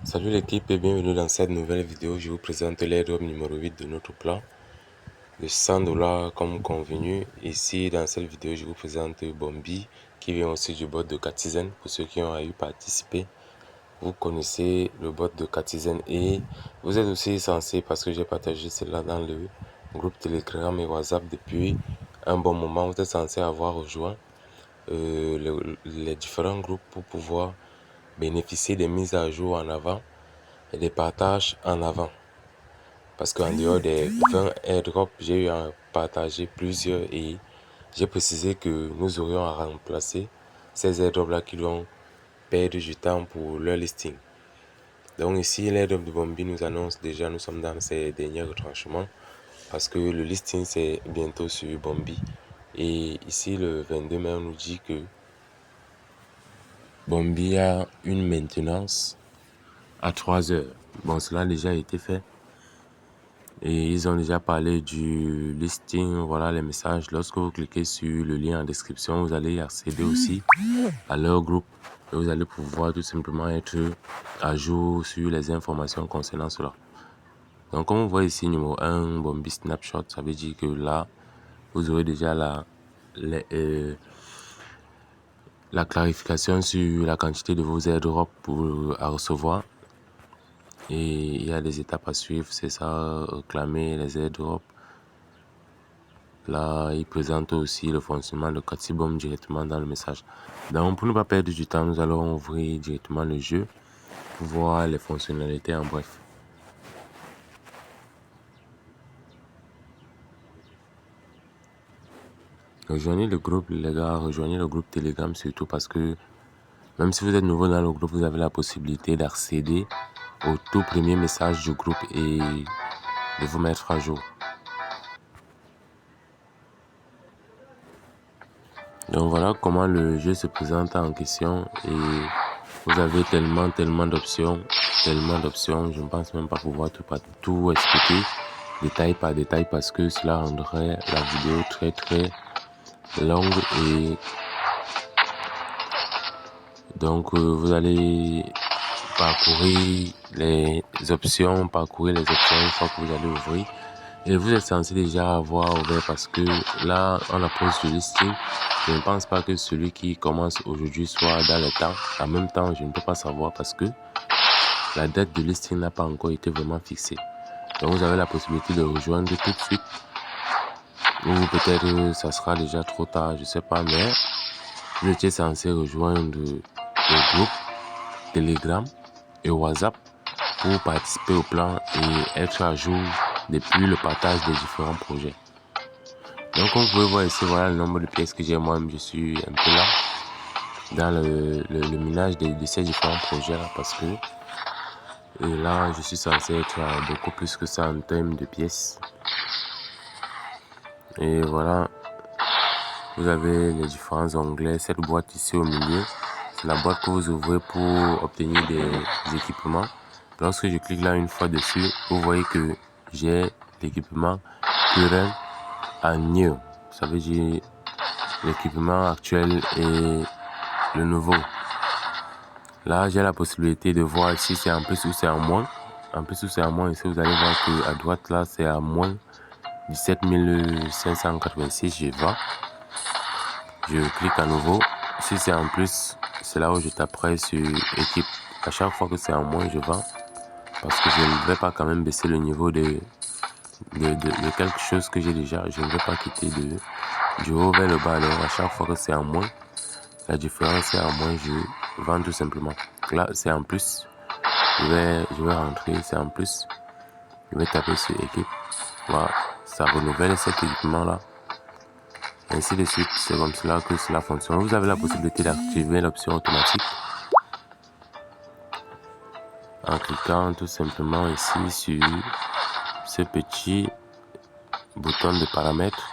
Salut l'équipe et bienvenue dans cette nouvelle vidéo. Je vous présente l'airdrop numéro 8 de notre plan de 100 $ comme convenu. Ici dans cette vidéo, je vous présente Bombi qui vient aussi du bot de Katizen. Pour ceux qui ont eu participé, vous connaissez le bot de Katizen et vous êtes aussi censé, parce que j'ai partagé cela dans le groupe Telegram et WhatsApp depuis un bon moment, vous êtes censé avoir rejoint les différents groupes pour pouvoir bénéficier des mises à jour en avant et des partages en avant. Parce qu'en dehors des 20 airdrops, j'ai eu à partager plusieurs et j'ai précisé que nous aurions à remplacer ces airdrops là qui vont perdre du temps pour leur listing. Donc ici, l'airdrop de Bombi nous annonce déjà, nous sommes dans ces derniers retranchements parce que le listing c'est bientôt sur Bombi. Et ici, le 22 mai, on nous dit que Bombi a une maintenance à 3 heures. Bon, cela a déjà été fait. Et ils ont déjà parlé du listing, voilà les messages. Lorsque vous cliquez sur le lien en description, vous allez accéder aussi à leur groupe. Et vous allez pouvoir tout simplement être à jour sur les informations concernant cela. Donc comme on voit ici, numéro 1, Bombi Snapshot, ça veut dire que là, vous aurez déjà la clarification sur la quantité de vos airdrops à recevoir. Et il y a des étapes à suivre, c'est ça, réclamer les airdrops. Là, il présente aussi le fonctionnement de Katibom directement dans le message. Donc, pour ne pas perdre du temps, nous allons ouvrir directement le jeu pour voir les fonctionnalités en bref. Rejoignez le groupe, les gars, rejoignez le groupe Telegram surtout parce que même si vous êtes nouveau dans le groupe, vous avez la possibilité d'accéder au tout premier message du groupe et de vous mettre à jour. Donc voilà comment le jeu se présente en question et vous avez tellement d'options, je ne pense même pas pouvoir tout expliquer détail par détail parce que cela rendrait la vidéo très longue et donc vous allez parcourir les options une fois que vous allez ouvrir. Et vous êtes censé déjà avoir ouvert parce que là, on approche du listing. Je ne pense pas que celui qui commence aujourd'hui soit dans le temps. En même temps, je ne peux pas savoir parce que la date de listing n'a pas encore été vraiment fixée. Donc, vous avez la possibilité de rejoindre tout de suite. Ou peut-être ça sera déjà trop tard, je ne sais pas. Mais vous étiez censé rejoindre le groupe Telegram et WhatsApp pour participer au plan et être à jour depuis le partage des différents projets. Donc comme vous pouvez voir ici, voilà le nombre de pièces que j'ai moi-même. Je suis un peu là dans le minage de ces différents projets là parce que là je suis censé être à beaucoup plus que ça en termes de pièces. Et voilà, vous avez les différents onglets. Cette boîte ici au milieu, c'est la boîte que vous ouvrez pour obtenir des équipements. Lorsque je clique là une fois dessus, vous voyez que j'ai l'équipement current and new. Ça veut dire l'équipement actuel et le nouveau. Là, j'ai la possibilité de voir si c'est en plus ou c'est en moins. En plus ou c'est en moins, ici vous allez voir que à droite là, c'est à moins 17 586. Je vais. Je clique à nouveau. Si c'est en plus, c'est là où je taperai sur équipe. À chaque fois que c'est en moins, je vais. Parce que je ne vais pas quand même baisser le niveau de quelque chose que j'ai déjà. Je ne vais pas quitter du haut vers le bas. Alors à chaque fois que c'est en moins, la différence est en moins, je vends tout simplement. Là, c'est en plus. Je vais rentrer, c'est en plus. Je vais taper sur équipe. Voilà, ça renouvelle cet équipement là. Ainsi de suite, c'est comme cela que cela fonctionne. Vous avez la possibilité d'activer l'option automatique en cliquant tout simplement ici sur ce petit bouton de paramètres.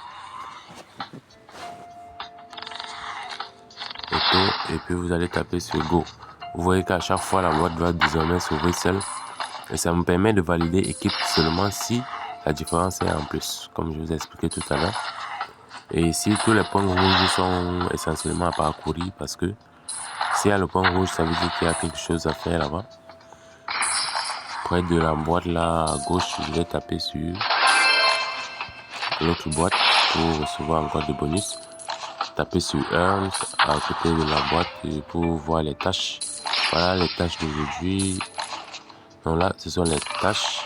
Et puis vous allez taper sur Go. Vous voyez qu'à chaque fois la boîte va désormais s'ouvrir seule. Et ça me permet de valider équipe seulement si la différence est en plus, comme je vous ai expliqué tout à l'heure. Et ici, tous les points rouges sont essentiellement à parcourir parce que s'il y a le point rouge, ça veut dire qu'il y a quelque chose à faire là-bas. près de la boîte là à gauche, je vais taper sur l'autre boîte pour recevoir encore des bonus. Taper sur Earn à côté de la boîte pour voir les tâches. Voilà les tâches d'aujourd'hui. Donc là, ce sont les tâches.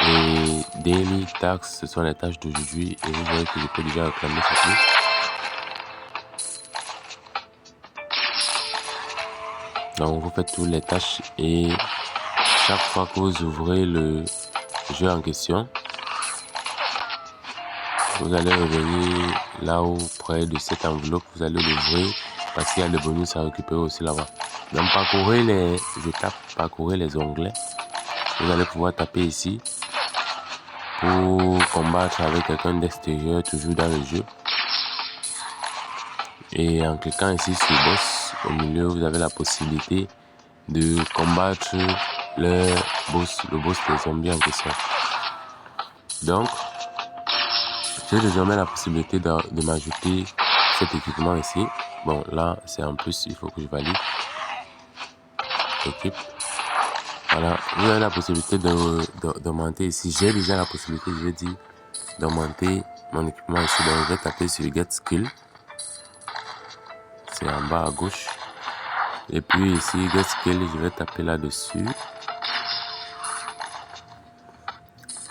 Les daily tasks, ce sont les tâches d'aujourd'hui. Et vous voyez que je peux déjà réclamer ceci. Donc vous faites toutes les tâches et chaque fois que vous ouvrez le jeu en question, vous allez revenir là-haut près de cette enveloppe, vous allez l'ouvrir parce qu'il y a des bonus à récupérer aussi là-bas. Donc parcourez les étapes, parcourez les onglets. Vous allez pouvoir taper ici pour combattre avec quelqu'un d'extérieur toujours dans le jeu. Et en cliquant ici sur boss, au milieu vous avez la possibilité de combattre le boss des zombies en question. Donc j'ai désormais la possibilité de m'ajouter cet équipement ici. Bon là c'est en plus, il faut que je valide. Équipe. Voilà, vous avez la possibilité d'augmenter ici. J'ai déjà la possibilité, je vais dire, d'augmenter mon équipement ici. Donc je vais taper sur Get Skill. C'est en bas à gauche. Et puis ici, Get Skill, je vais taper là-dessus.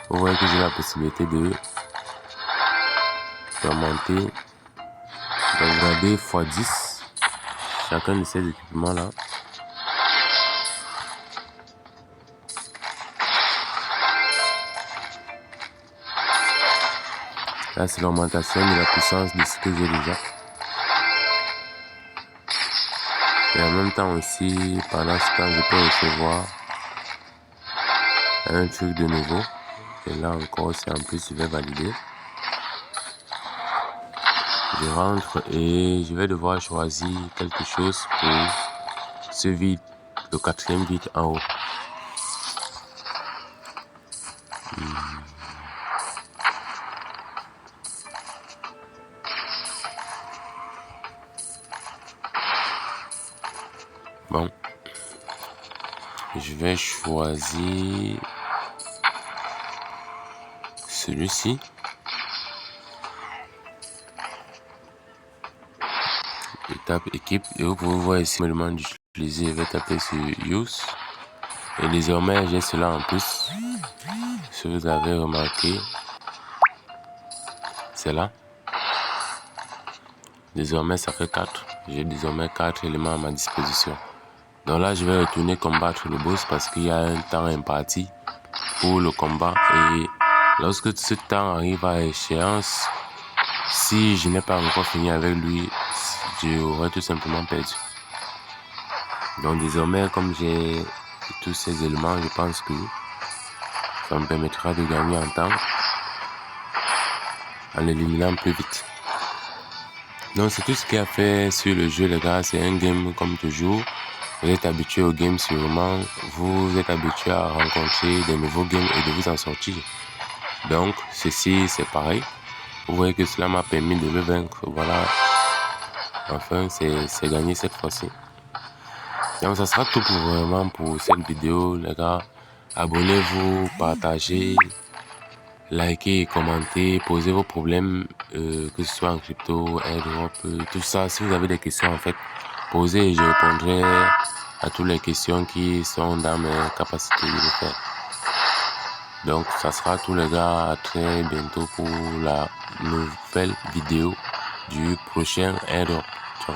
Vous voyez que j'ai la possibilité d'augmenter, d'upgrader x10 chacun de ces équipements-là. Là, c'est l'augmentation de la puissance de ce que j'ai déjà. Et en même temps aussi, pendant ce temps, je peux recevoir un truc de nouveau. Et là encore, c'est en plus, je vais valider. Je rentre et je vais devoir choisir quelque chose pour ce vide, le quatrième vide en haut. Bon, je vais choisir celui-ci. Je tape équipe et vous pouvez voir ici, me demande d'utiliser. Je vais taper sur use et désormais j'ai cela en plus. Si vous avez remarqué, c'est là. Désormais ça fait 4. J'ai désormais 4 éléments à ma disposition. Donc là je vais retourner combattre le boss parce qu'il y a un temps imparti pour le combat. Et lorsque ce temps arrive à échéance, si je n'ai pas encore fini avec lui, j'aurais tout simplement perdu. Donc désormais, comme j'ai tous ces éléments, je pense que ça me permettra de gagner en temps en l'éliminant plus vite. Donc c'est tout ce qu'il y a fait sur le jeu les gars, c'est un game comme toujours. Vous êtes habitué au game sûrement, vous êtes habitué à rencontrer des nouveaux games et de vous en sortir. Donc ceci c'est pareil. Vous voyez que cela m'a permis de le vaincre, voilà. Enfin c'est gagné cette fois-ci. Donc ça sera tout pour cette vidéo les gars. Abonnez-vous, partagez, likez et commentez, posez vos problèmes, que ce soit en crypto, airdrop, tout ça. Si vous avez des questions en fait, posez et je répondrai à toutes les questions qui sont dans mes capacités de le faire. Donc ça sera tout les gars, à très bientôt pour la nouvelle vidéo du prochain airdrop. Ciao.